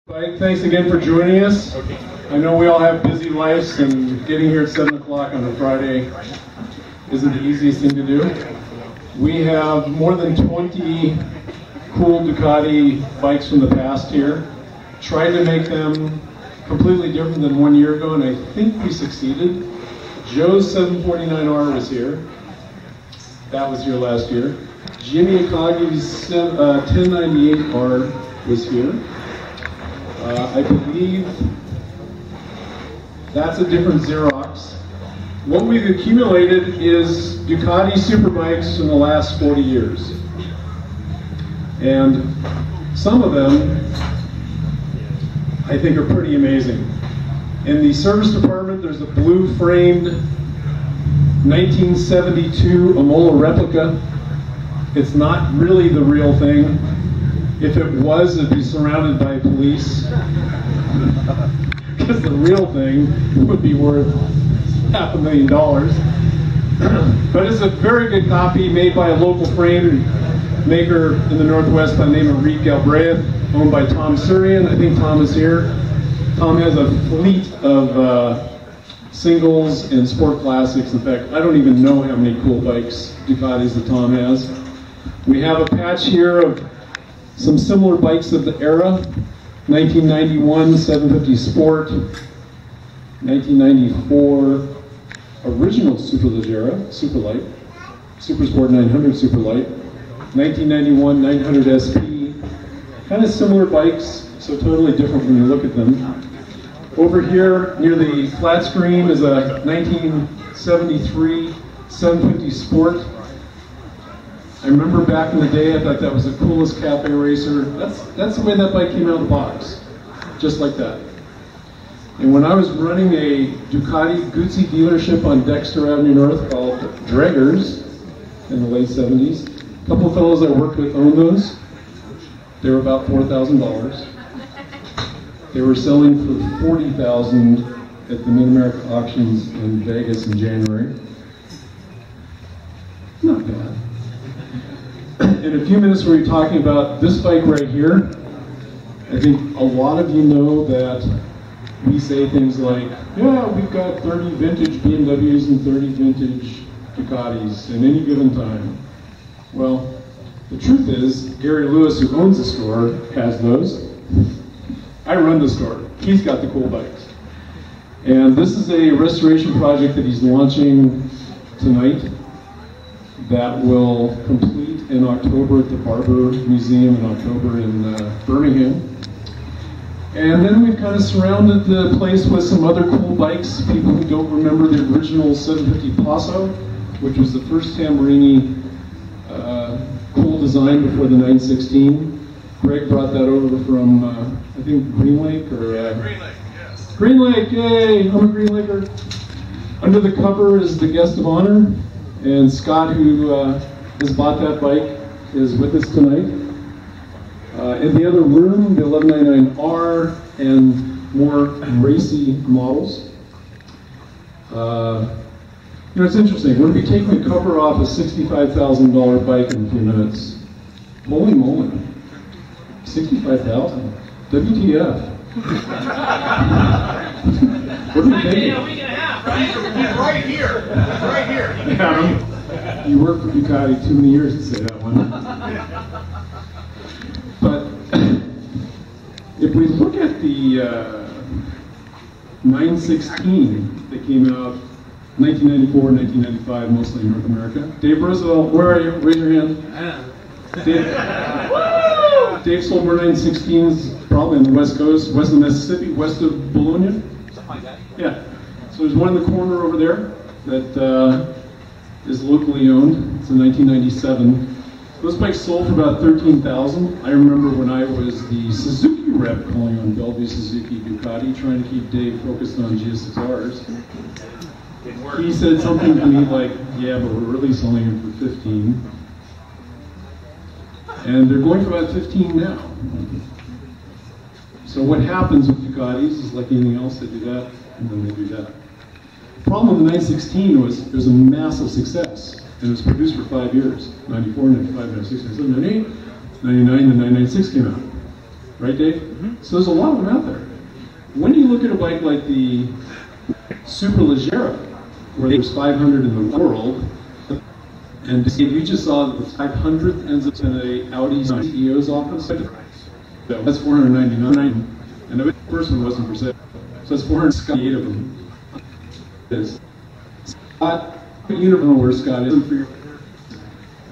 Mike, thanks again for joining us. I know we all have busy lives, and getting here at 7 o'clock on a Friday isn't the easiest thing to do. We have more than 20 cool Ducati bikes from the past here. Tried to make them completely different than 1 year ago, and I think we succeeded. Joe's 749R was here. That was here last year. Jimmy Akagi's 1098R was here. I believe that's a different Xerox. What we've accumulated is Ducati Superbikes in the last 40 years. And some of them, I think, are pretty amazing. In the service department, there's a blue-framed 1972 Amola replica. It's not really the real thing. If it was, it'd be surrounded by police. Because the real thing would be worth $500,000. But it's a very good copy made by a local frame maker in the Northwest by the name of Reed Galbraith, owned by Tom Surian. I think Tom is here. Tom has a fleet of singles and sport classics. In fact, I don't even know how many cool bikes, Ducatis, that Tom has. We have a patch here of some similar bikes of the era. 1991 750 Sport, 1994 original Superleggera, Superlight, Supersport 900 Superlight, 1991 900 SP, kind of similar bikes, so totally different when you look at them. Over here near the flat screen is a 1973 750 Sport. I remember back in the day, I thought that was the coolest cafe racer. That's the way that bike came out of the box, just like that. And when I was running a Ducati Guzzi dealership on Dexter Avenue North called Dreggers in the late 70s, a couple of fellows I worked with owned those. They were about $4,000. They were selling for $40,000 at the Mid-America auctions in Vegas in January. Not bad. In a few minutes we'll be talking about this bike right here. I think a lot of you know that we say things like, yeah, we've got 30 vintage BMWs and 30 vintage Ducatis in any given time. Well, the truth is, Gary Lewis, who owns the store, has those. I run the store. He's got the cool bikes. And this is a restoration project that he's launching tonight that will complete in October at the Barber Museum in October in Birmingham. And then we've kind of surrounded the place with some other cool bikes. People who don't remember the original 750 Passo, which was the first Tamburini cool design before the 916. Greg brought that over from, I think, Green Lake? Green Lake, yes. Green Lake, yay! I'm a Green Laker. Under the cover is the guest of honor. And Scott, who has bought that bike, is with us tonight. In the other room, the 1199R and more racy models. It's interesting. We're going to be taking the cover off a $65,000 bike in a few minutes. Holy moly. $65,000. WTF. What are you thinking? A week and a half, right? He's right here. He's right here. Yeah, you worked for Ducati too many years to say that one. But if we look at the 916 that came out 1994, 1995, mostly in North America. Dave Roosevelt, where are you? Raise your hand. Dave sold more 916s probably on the West Coast, west of Mississippi, west of Bologna. Something like that. Yeah. So there's one in the corner over there that is locally owned. It's a 1997. Those bikes sold for about $13,000. I remember when I was the Suzuki rep calling on Bellevue Suzuki Ducati, trying to keep Dave focused on GSXRs. He said something to me like, yeah, but we're really selling them for 15. And they're going for about 15 now. So what happens with Ducatis is like anything else, they do that, and then they do that. The problem with the 916 was it was a massive success. And it was produced for 5 years, 94, 95, 96, 97, 98, 99, the 996 came out. right, Dave? So there's a lot of them out there. When you look at a bike like the Superleggera, where there's 500 in the world, and Dave, you just saw that the 500th ends up in a Audi CEO's office. That's $499, and the first one wasn't for sale. So that's 468 of them. Scott, you don't know where Scott is for your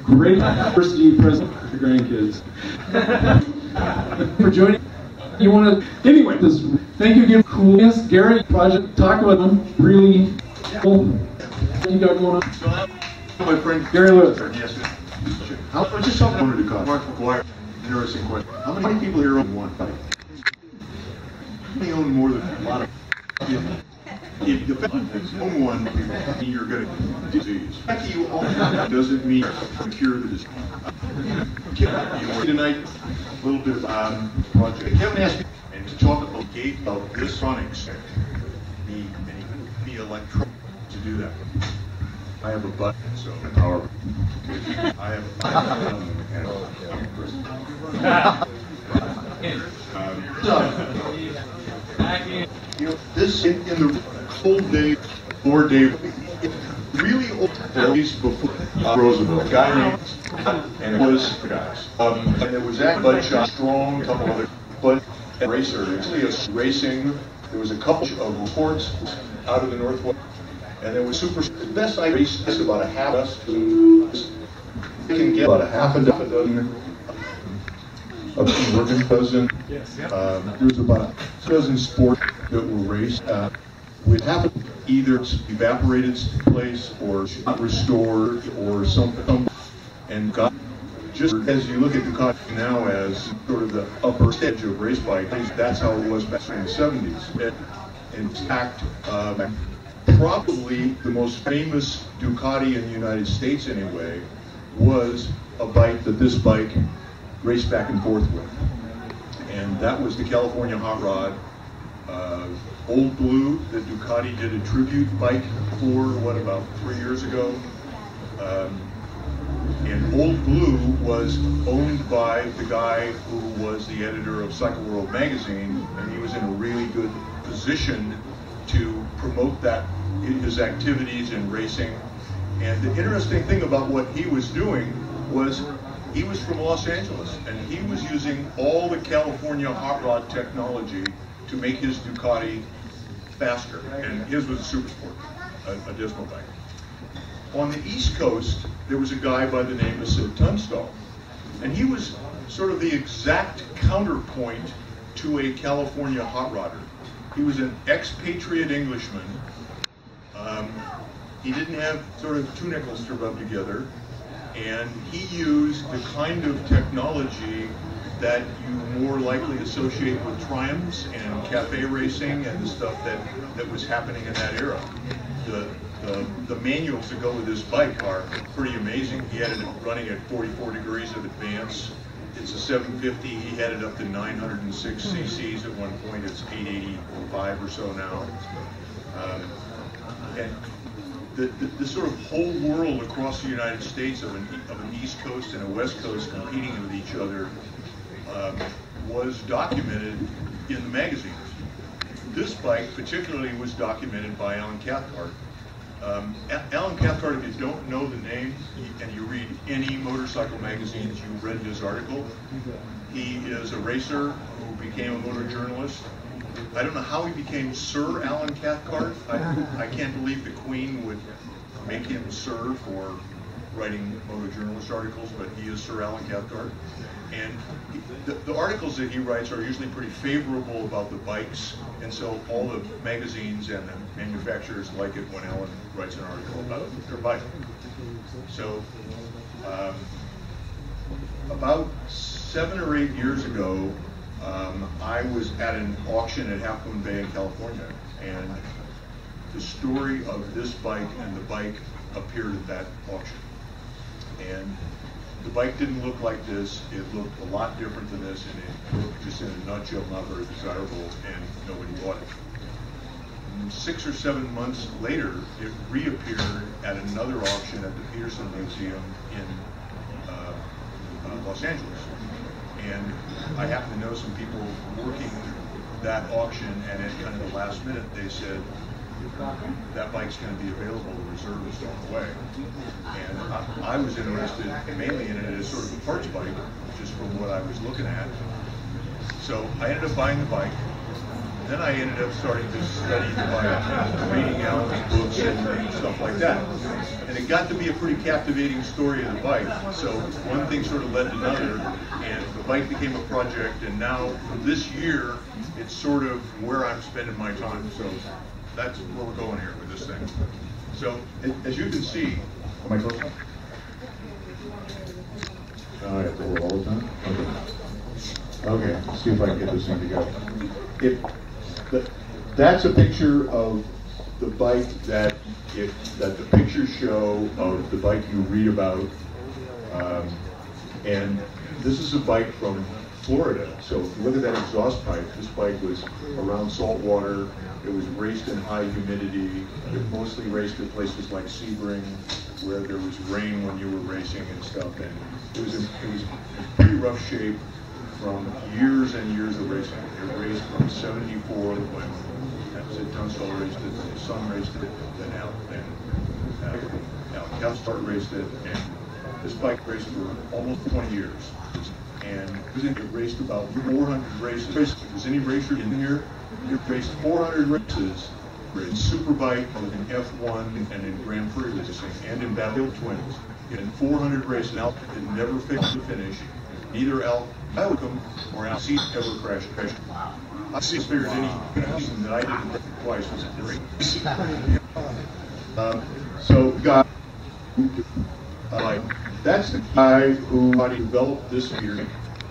great university present for your grandkids. For joining. You want to, anyway, thank you again for cool. Yes, Gary, project, talk about them. Really cool. What you got going on? My friend Gary Lewis. Yes. I was just talking to Ducati. Mark McGuire. Interesting question. How many people here own one bike? How many own more than a lot of? If you own one, you're going to disease. You own doesn't mean you cure the disease. Tonight, a little bit of project. Kevin asked me to talk about this sonics. The electronic to do that. I have a button, so power. I have a this in the full day, 4 day, really old days before Roosevelt, a guy named, and it was guys. And it was that Bud Shot, Strong, a couple other, but racer, actually a racing. There was a couple of sports out of the Northwest, and there was super. The best I raced is about a half dozen. You can get about a half a dozen. A working dozen. There was about a dozen sports that were raced. With half either evaporated place or restored or something, and got just as you look at Ducati now as sort of the upper stage of race bike, that's how it was back in the 70s. In fact, probably the most famous Ducati in the United States anyway was a bike that this bike raced back and forth with, and that was the California Hot Rod. Old Blue that Ducati did a tribute bike for, about 3 years ago. And Old Blue was owned by the guy who was the editor of Cycle World magazine, and he was in a really good position to promote that, his activities in racing. And the interesting thing about what he was doing was he was from Los Angeles, and he was using all the California hot rod technology to make his Ducati faster, and his was a super sport, a dismal bike. On the East Coast, there was a guy by the name of Sid Tunstall, and he was sort of the exact counterpoint to a California hot rodder. He was an expatriate Englishman. He didn't have sort of two nickels to rub together, and he used the kind of technology that you more likely associate with triumphs and cafe racing and the stuff that was happening in that era. The manuals that go with this bike are pretty amazing. He had it running at 44 degrees of advance. It's a 750. He had it up to 906 cc's at one point. It's 885 or so now. And the sort of whole world across the United States of an East Coast and a West Coast competing with each other was documented in the magazines. This bike particularly was documented by Alan Cathcart. Alan Cathcart, if you don't know the name and you read any motorcycle magazines, you read his article. He is a racer who became a motor journalist. I don't know how he became Sir Alan Cathcart. I can't believe the Queen would make him Sir for writing motor journalist articles, but he is Sir Alan Cathcart. And the articles that he writes are usually pretty favorable about the bikes, and so all the magazines and the manufacturers like it when Alan writes an article about their bike. So about 7 or 8 years ago, I was at an auction at Half Moon Bay in California, and the story of this bike and the bike appeared at that auction. And the bike didn't look like this. It looked a lot different than this, and it looked just in a nutshell not very desirable, and nobody bought it. And 6 or 7 months later, it reappeared at another auction at the Peterson Museum in Los Angeles. And I happen to know some people working that auction, and at kind of the last minute they said, that bike's going to be available, the reserve is on the way. And I was interested mainly in it as sort of a parts bike, just from what I was looking at. So I ended up buying the bike. Then I ended up starting to study the bike, reading Alan's books and stuff like that. And it got to be a pretty captivating story of the bike. So one thing sort of led to another, and the bike became a project, and now for this year, it's sort of where I'm spending my time. So that's where we're going here with this thing. So as you can see, am I close? I have to hold all the time? Okay, let's see if I can get this thing together. That's a picture of the bike that the pictures show of the bike you read about. And this is a bike from Florida. So if you look at that exhaust pipe, this bike was around salt water. It was raced in high humidity. It mostly raced at places like Sebring, where there was rain when you were racing and stuff. And it was in pretty rough shape from years and years of racing. It raced from '74 when Sid Tunstall raced it, his son raced it, then Al Caspar raced it, and this bike raced for almost 20 years. And it raced about 400 races. If there's any racer in here, it raced 400 races. Raced Superbike, in F1, and in Grand Prix racing, and in Battle Twins. In 400 races, Al had never fixed the finish. Neither Al Malcolm or Al C ever crashed. I see figured any reason that I didn't twice was great. So guy, that's the guy who developed this gear,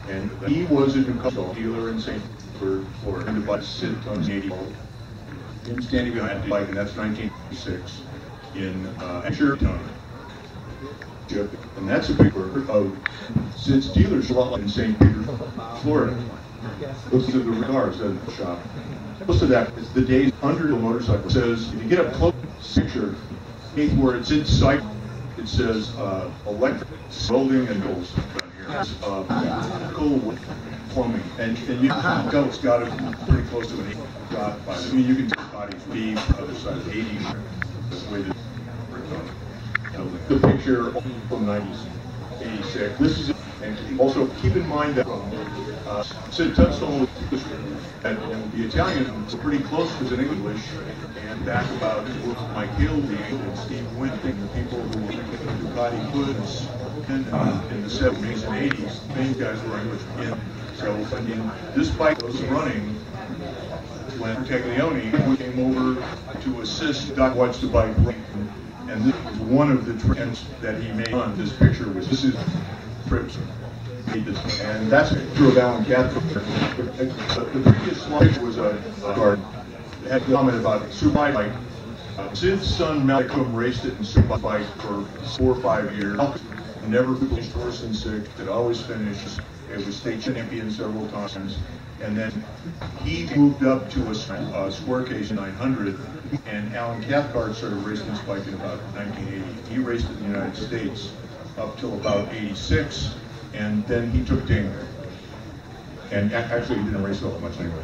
and he was a Ducati dealer in St. Petersburg, Florida, and about Sid Tunstall. Him standing behind the bike, and that's 1986 in Ashburton. And that's a picture of Sid's dealership in St. Petersburg, Florida. Those are the cars at the shop. Most of that is the days under the motorcycle. It says, if you get up close to the picture, where it's in sight, it says electric welding and tools down here. Cool plumbing. And you can tell it's got it pretty close to an 8 dot by the, I mean, you can tell the body speed, other side of 80, the way that the picture from 1986. This is, and also keep in mind that Sid Tunstall and the Italian was pretty close to the English, and back about Mike Gildy and Steve Winting, the people who were Ducati goods in the 70s and 80s, these guys were English in. So when this bike was running, when Taglioni came over to assist Doc watch the bike run, and this was one of the trends that he made on this picture was this is trips. And that's a picture of Alan Cathcart. The previous slide was a garden. It had a comment about Superbike. Sid's son Malcolm raced it in Superbike for 4 or 5 years. Never finished horse in 6. It always finished. It was state champion several times. And then he moved up to a square case 900, and Alan Cathcart started racing this bike in about 1980. He raced it in the United States up till about 86, and then he took to England. And actually he didn't race all that much anyway.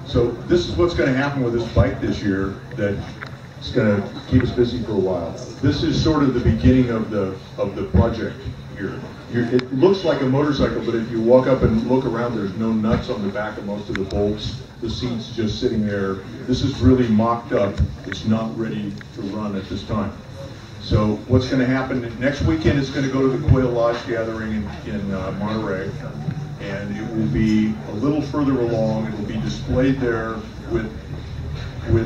So this is what's going to happen with this bike this year that's going to keep us busy for a while. This is sort of the beginning of the project here. It looks like a motorcycle, but if you walk up and look around, there's no nuts on the back of most of the bolts. The seat's just sitting there. This is really mocked up. It's not ready to run at this time. So what's going to happen next weekend is going to go to the Quail Lodge gathering in Monterey, and it will be a little further along. It will be displayed there with you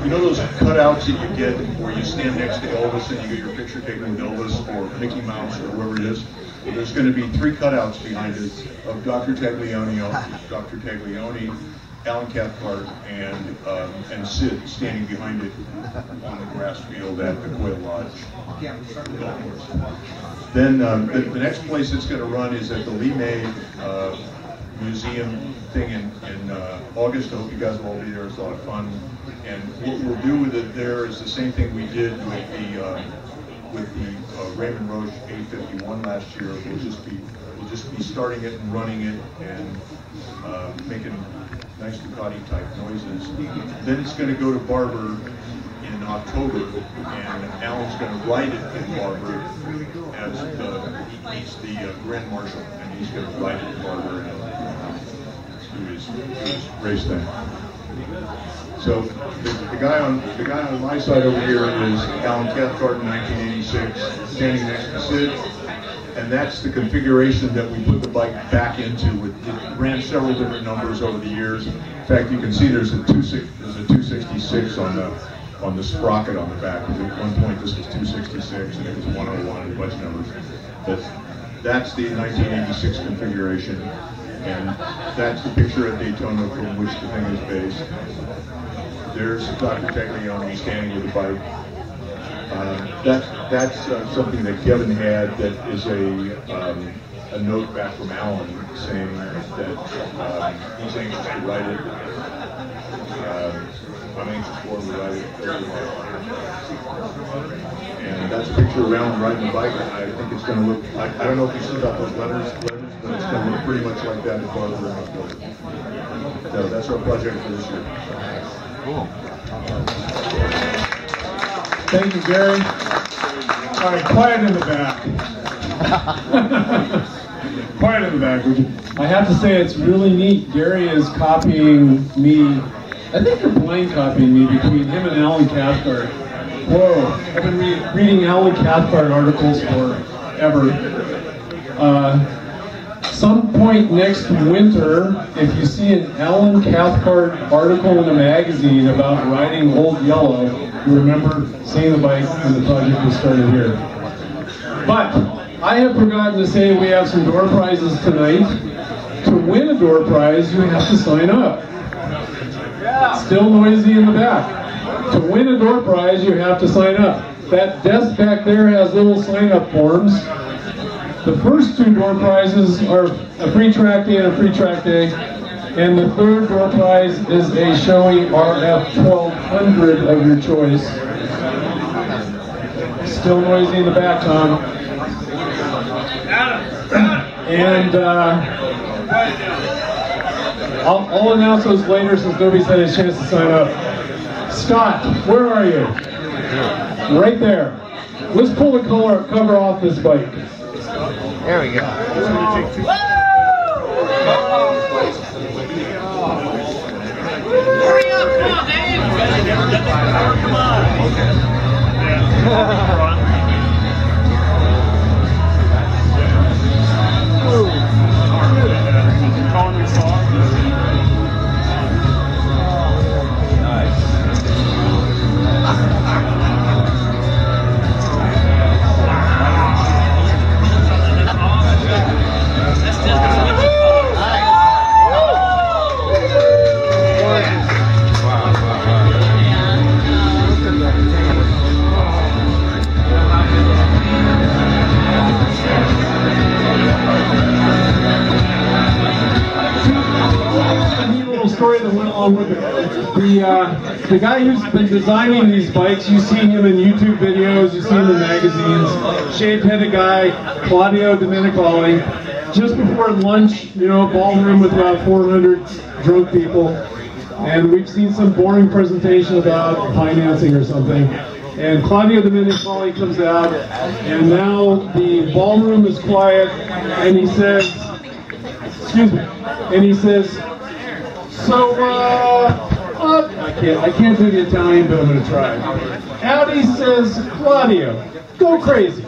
know those cutouts that you get where you stand next to Elvis and you get your picture taken with Elvis or Mickey Mouse or whoever it is? Well, there's going to be 3 cutouts behind it of Dr. Taglioni, Alan Cathcart, and Sid standing behind it on the grass field at the Quail Lodge golf course. Then the next place it's going to run is at the Lee May museum thing in August. I hope you guys will all be there. It's a lot of fun. And what we'll do with it there is the same thing we did with with the Raymond Roche 851 last year. We'll just be starting it and running it and making nice Ducati type noises. Then it's going to go to Barber in October, and Alan's going to ride it in Barber as he's the Grand Marshal, and he's going to ride it in Barber and do his race thing. So the guy on my side over here is Alan Cathcart in 1986, standing next to Sid, and that's the configuration that we put the bike back into. It ran several different numbers over the years. In fact, you can see there's a 266 on the sprocket on the back. At one point this was 266 and it was 101 and a bunch of numbers. But that's the 1986 configuration, and that's the picture at Daytona from which the thing is based. There's Dr. Taglione standing with the bike. That's something that Kevin had that is a note back from Alan saying that he's anxious to ride it. I'm anxious for him to ride it very hard. And that's a picture of Alan riding the bike. I think it's going to look, I don't know if you see about those letters, but it's going to look pretty much like that at Barber in October. So that's our project for this year. Cool. Thank you, Gary. All right, quiet in the back. Quiet in the back, would you? I have to say it's really neat. Gary is copying me. I think you're blind copying me between him and Alan Cathcart. Whoa, I've been reading Alan Cathcart articles forever. Some point next winter, if you see an Alan Cathcart article in a magazine about riding Old Yellow, you remember seeing the bike when the project was started here. But I have forgotten to say we have some door prizes tonight. To win a door prize, you have to sign up. Still noisy in the back. To win a door prize, you have to sign up. That desk back there has little sign-up forms. The first two door prizes are a free track day and a free track day. And the third door prize is a Shoei RF 1200 of your choice. Still noisy in the back, Tom. And I'll announce those later since nobody's had a chance to sign up. Scott, where are you? Right there. Let's pull the cover off this bike. There we go. Hurry up, come on, Dave! Come on! Okay. Story that went along with it. The guy who's been designing these bikes, you see him in YouTube videos, you see him in magazines, shaved-headed guy, Claudio Domenicali. Just before lunch, you know, ballroom with about 400 drunk people, and we've seen some boring presentation about financing or something. And Claudio Domenicali comes out, and now the ballroom is quiet, and he says, excuse me, and he says, so, I can't do the Italian, but I'm going to try. Audi says, Claudio, go crazy.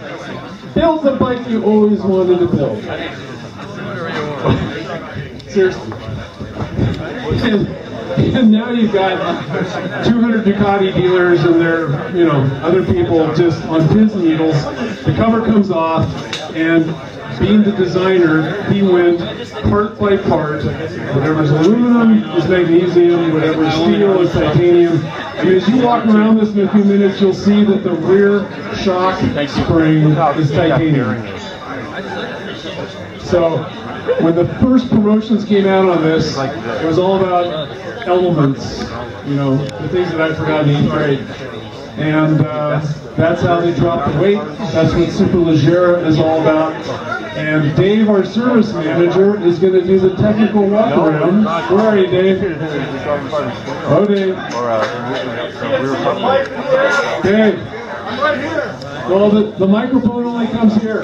Build the bike you always wanted to build. Seriously. And now you've got 200 Ducati dealers and their, you know, other people just on pins and needles. The cover comes off, and being the designer, he went part by part. Whatever's aluminum is magnesium, whatever's steel is titanium. And as you walk around this in a few minutes, you'll see that the rear shock spring is titanium. So when the first promotions came out on this, it was all about elements, you know, the things that I forgot in 8th grade. And that's how they drop the weight. That's what Superleggera is all about. And Dave, our service manager, is going to do the technical walk around. Where are you, Dave? Oh, Dave. Dave. I'm right here. Well, the microphone only comes here.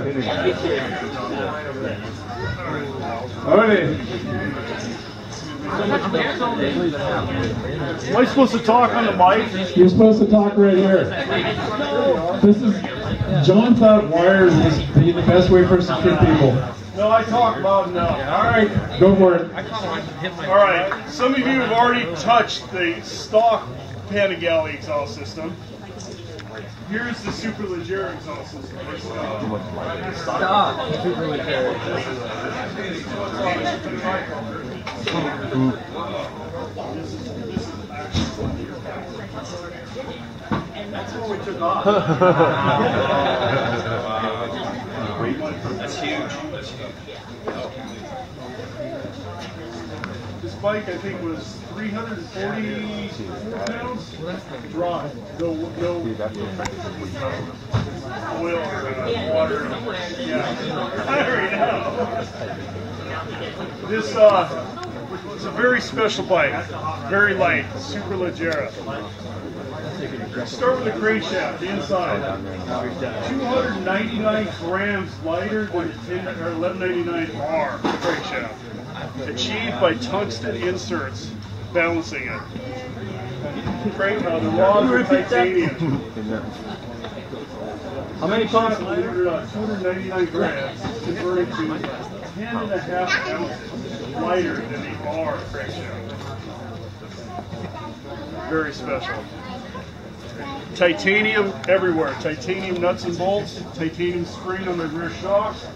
Oh, Dave. Am I supposed to talk on the mic? You're supposed to talk right here. This is, John thought wires was the best way for us to treat people. No, I talk loud enough. All right, go for it. All right, some of you have already touched the stock Panigale exhaust system. Here's the Superleggera exhaust system. Stop. Superleggera. That's what we took off. That's huge. This bike, I think, was 340 pounds. Dry. No oil or water. Yeah. I already know. This it's a very special bike. Very light. Superleggera. Let's start with the crankshaft inside. 299 grams lighter than the 1199 bar crankshaft. Achieved by tungsten inserts balancing it. The rods are titanium. How many pounds? 299 grams, converted to 10.5 ounces lighter than the bar crankshaft. Very special. Titanium everywhere. Titanium nuts and bolts. Titanium spring on the rear shocks.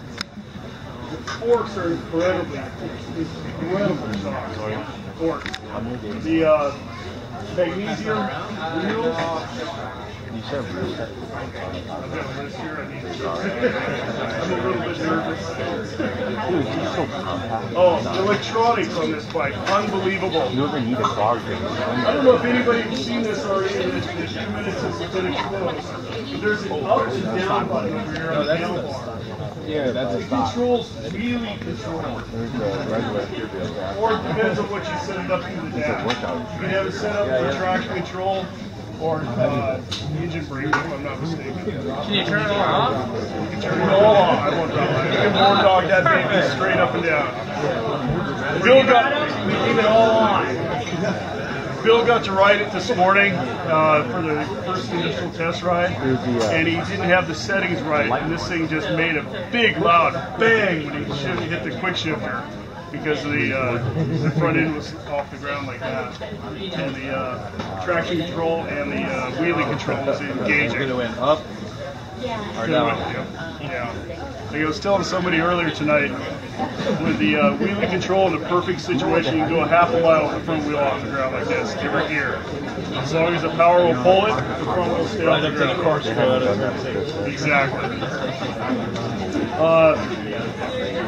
The forks are incredible shocks. Forks. The magnesium wheels. You said really. I've got a list here. I'm a little bit nervous. Oh, the electronics on this bike, unbelievable. You ever need a clog thing? I don't know if anybody's seen this already in the few minutes since it's been exposed. There's an up and down button over here on the handlebar. Yeah, that's a It stop. controls wheelie control. There's the regular. Or it depends on what you set it up to the dash. You can have it set up for traction control or engine brake, if I'm not mistaken. Can you turn it all off? You can turn it all off. I won't dog. You can board dog that baby straight up and down. Bill Leave it all on. Bill got to ride it this morning for the first initial test ride, and he didn't have the settings right, and this thing just made a big loud bang when he hit the quick shifter because the front end was off the ground like that, and the traction control and the wheelie control was engaging. It went up or down? Yeah. Like I was telling somebody earlier tonight, with the wheelie control in the perfect situation, you can go a half a mile with the front wheel off the ground like this, every gear. As long as the power will pull it, the front will stay off the ground. Exactly.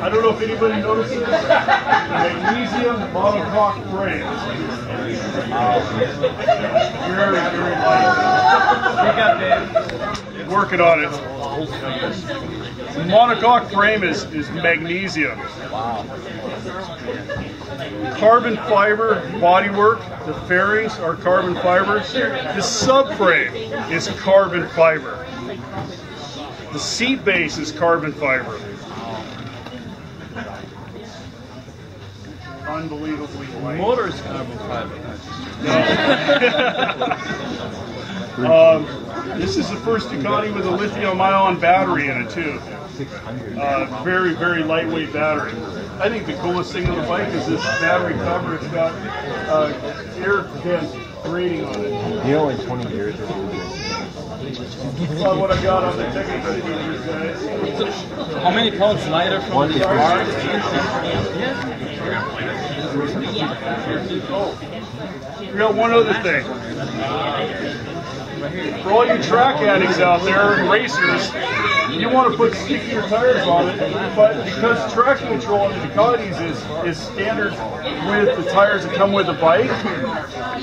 I don't know if anybody notices the magnesium monocoque frame. Very, very light. Speak up, Dave. Working on it. The monocoque frame is magnesium. Wow. Carbon fiber bodywork. The fairings are carbon fibers. The subframe is carbon fiber. The seat base is carbon fiber. Unbelievably light. Motor's carbon fiber. This is the first Ducati with a lithium-ion battery in it too. Very, very lightweight battery. I think the coolest thing on the bike is this battery cover. It's got air vent grating on it. You know, in 20 years, That's what I got on the technical features, guys. How many pounds lighter from one the is car? We got one other thing. For all you track addicts out there, racers, you want to put stickier tires on it, but because traction control on the Ducatis is standard with the tires that come with the bike,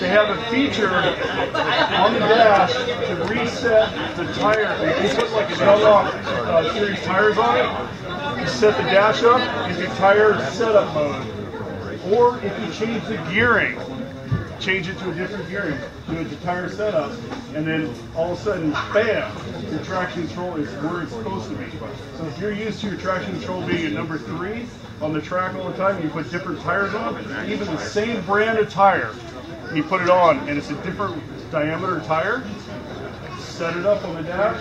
they have a feature on the dash to reset the tire. You put like a Dunlop series tires on it, you set the dash up into tire setup mode. Or if you change the gearing, change it to a different gearing, do it to tire setup, and then all of a sudden, bam, your traction control is where it's supposed to be. So if you're used to your traction control being at number 3 on the track all the time, and you put different tires on, even the same brand of tire, you put it on, and it's a different diameter tire, set it up on the dash,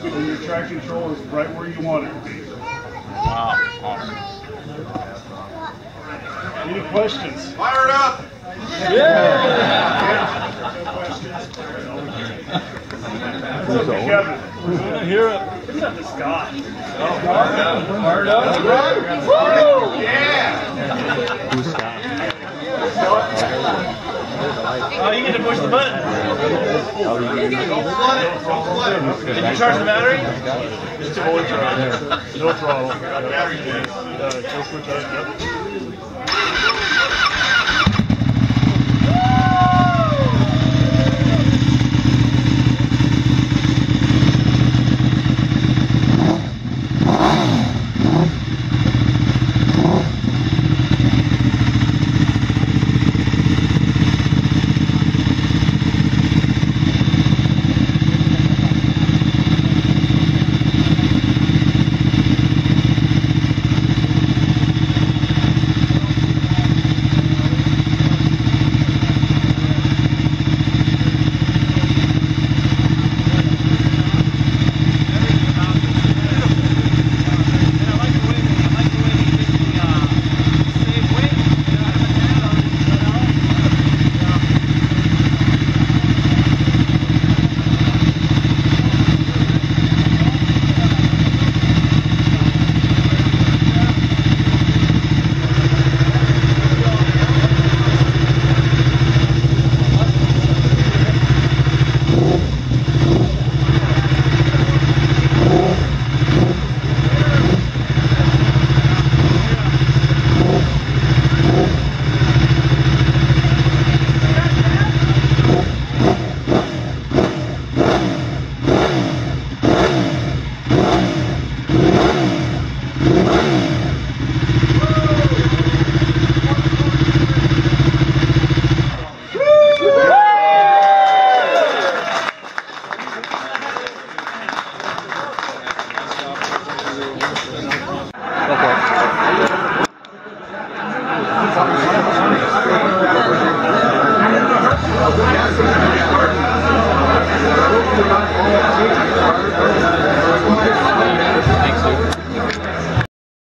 and your traction control is right where you want it to be. Wow, awesome. Any questions? Fire it up! Kevin, we're going to hear it. It's not the Scott. Fired up? Yeah! Who's Scott? Oh, you get to push the button. Did you charge the battery? Just a fully charged. No throttle. Just switch up. Okay.